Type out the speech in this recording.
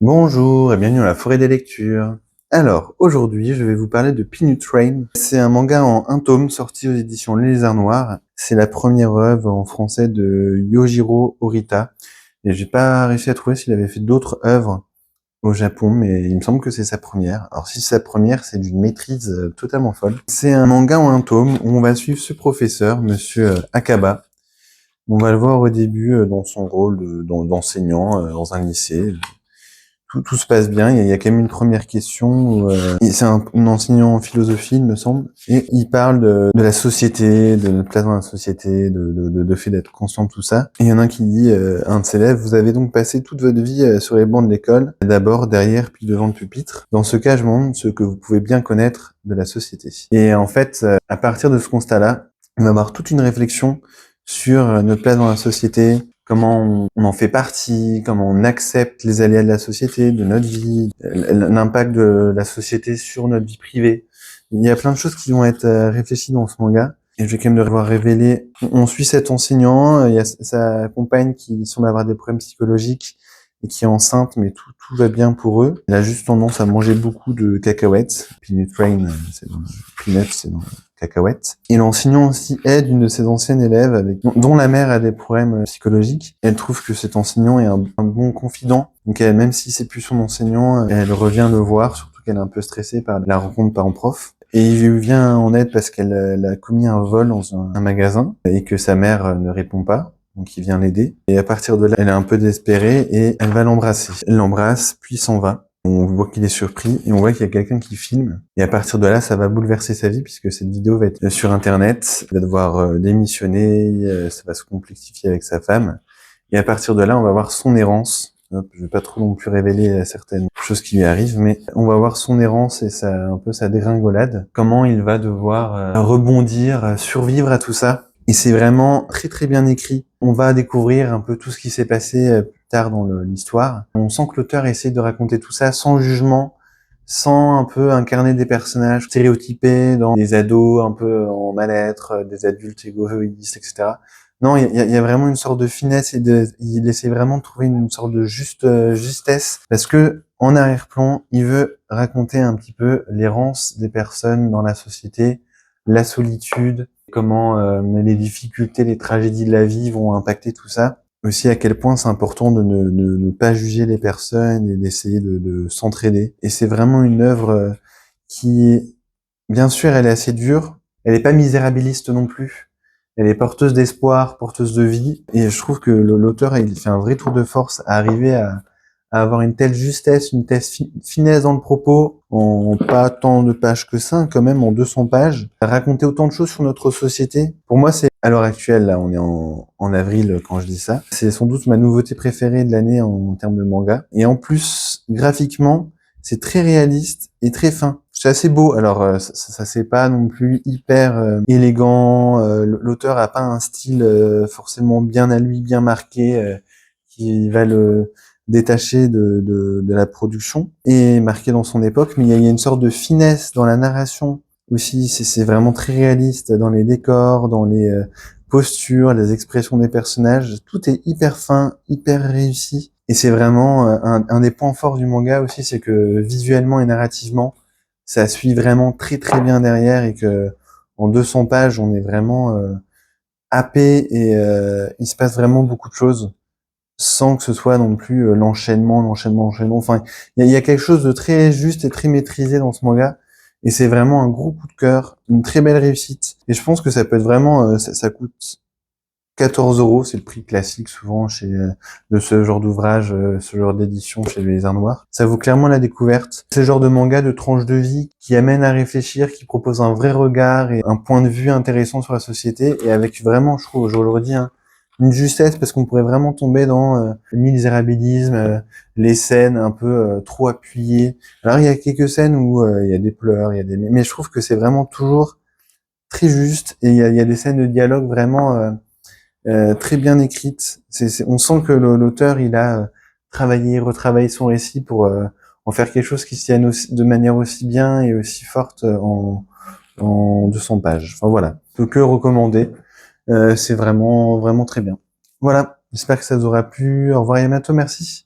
Bonjour et bienvenue dans la forêt des lectures. Alors, aujourd'hui, je vais vous parler de Peanut Train. C'est un manga en un tome sorti aux éditions Les Lézards Noirs. C'est la première œuvre en français de Yojiro Orita. Et j'ai pas réussi à trouver s'il avait fait d'autres œuvres au Japon, mais il me semble que c'est sa première. Alors si c'est sa première, c'est d'une maîtrise totalement folle. C'est un manga en un tome où on va suivre ce professeur, monsieur Akaba. On va le voir au début dans son rôle d'enseignant dans un lycée. Tout se passe bien. Il y a quand même une première question. C'est un enseignant en philosophie, il me semble, et il parle de la société, de notre place dans la société, de fait d'être conscient de tout ça. Et il y en a un qui dit, un de ses élèves, vous avez donc passé toute votre vie sur les bancs de l'école, d'abord derrière puis devant le pupitre. Dans ce cas, je me demande ce que vous pouvez bien connaître de la société. Et en fait, à partir de ce constat-là, on va avoir toute une réflexion sur notre place dans la société, comment on en fait partie, comment on accepte les aléas de la société, de notre vie, l'impact de la société sur notre vie privée. Il y a plein de choses qui vont être réfléchies dans ce manga. Et je vais quand même devoir révéler. On suit cet enseignant, il y a sa compagne qui semble avoir des problèmes psychologiques et qui est enceinte, mais tout va bien pour eux. Il a juste tendance à manger beaucoup de cacahuètes. Peanut Rain, c'est dans Peanut, c'est dans cacahuètes. Et l'enseignant aussi aide une de ses anciennes élèves dont la mère a des problèmes psychologiques. Elle trouve que cet enseignant est un bon confident. Donc elle, même si c'est plus son enseignant, elle revient le voir, surtout qu'elle est un peu stressée par la rencontre parent-prof. Et il lui vient en aide parce qu'elle a commis un vol dans un magasin et que sa mère ne répond pas. Donc il vient l'aider. Et à partir de là, elle est un peu désespérée et elle va l'embrasser. Elle l'embrasse, puis s'en va. On voit qu'il est surpris et on voit qu'il y a quelqu'un qui filme. Et à partir de là, ça va bouleverser sa vie puisque cette vidéo va être sur Internet. Il va devoir démissionner, ça va se complexifier avec sa femme. Et à partir de là, on va voir son errance. Hop, je vais pas trop non plus révéler certaines choses qui lui arrivent, mais on va voir son errance et un peu sa dégringolade. Comment il va devoir rebondir, survivre à tout ça. Et c'est vraiment très très bien écrit. On va découvrir un peu tout ce qui s'est passé plus tard dans l'histoire. On sent que l'auteur essaie de raconter tout ça sans jugement, sans un peu incarner des personnages stéréotypés dans des ados un peu en mal-être, des adultes égoïstes, etc. Non, il y a vraiment une sorte de finesse il essaie vraiment de trouver une sorte de justesse parce que en arrière-plan, il veut raconter un petit peu l'errance des personnes dans la société, la solitude, comment les difficultés, les tragédies de la vie vont impacter tout ça. Aussi à quel point c'est important de ne pas juger les personnes et d'essayer de s'entraider. Et c'est vraiment une œuvre qui est, bien sûr, elle est assez dure, elle est pas misérabiliste non plus. Elle est porteuse d'espoir, porteuse de vie, et je trouve que l'auteur, il fait un vrai tour de force à arriver à avoir une telle justesse, une telle finesse dans le propos, en pas tant de pages que 5, quand même, en 200 pages, à raconter autant de choses sur notre société. Pour moi, c'est, à l'heure actuelle, là, on est en avril quand je dis ça, c'est sans doute ma nouveauté préférée de l'année en termes de manga. Et en plus, graphiquement, c'est très réaliste et très fin. C'est assez beau. Alors ça c'est pas non plus hyper élégant. L'auteur a pas un style forcément bien à lui, bien marqué, qui va le détacher de la production et marqué dans son époque. Mais il y a une sorte de finesse dans la narration aussi. C'est vraiment très réaliste dans les décors, dans les postures, les expressions des personnages. Tout est hyper fin, hyper réussi. Et c'est vraiment un des points forts du manga aussi, c'est que visuellement et narrativement, ça suit vraiment très très bien derrière et que en 200 pages, on est vraiment happé et il se passe vraiment beaucoup de choses sans que ce soit non plus l'enchaînement. Enfin, il y a quelque chose de très juste et très maîtrisé dans ce manga. Et c'est vraiment un gros coup de cœur, une très belle réussite. Et je pense que ça peut être vraiment, ça coûte 14 €, c'est le prix classique souvent chez de ce genre d'ouvrage, ce genre d'édition chez les Lézards Noirs. Ça vaut clairement la découverte. C'est le genre de manga de tranche de vie qui amène à réfléchir, qui propose un vrai regard et un point de vue intéressant sur la société et avec vraiment, je trouve, je le redis, hein, une justesse parce qu'on pourrait vraiment tomber dans le misérabilisme, les scènes un peu trop appuyées. Alors il y a quelques scènes où il y a des pleurs, mais je trouve que c'est vraiment toujours très juste et il y a des scènes de dialogue vraiment très bien écrite. On sent que l'auteur, il a travaillé, retravaillé son récit pour en faire quelque chose qui se tienne de manière aussi bien et aussi forte en 200 pages. Enfin voilà, je peux que recommander. C'est vraiment, vraiment très bien. Voilà, j'espère que ça vous aura plu. Au revoir et à bientôt, merci.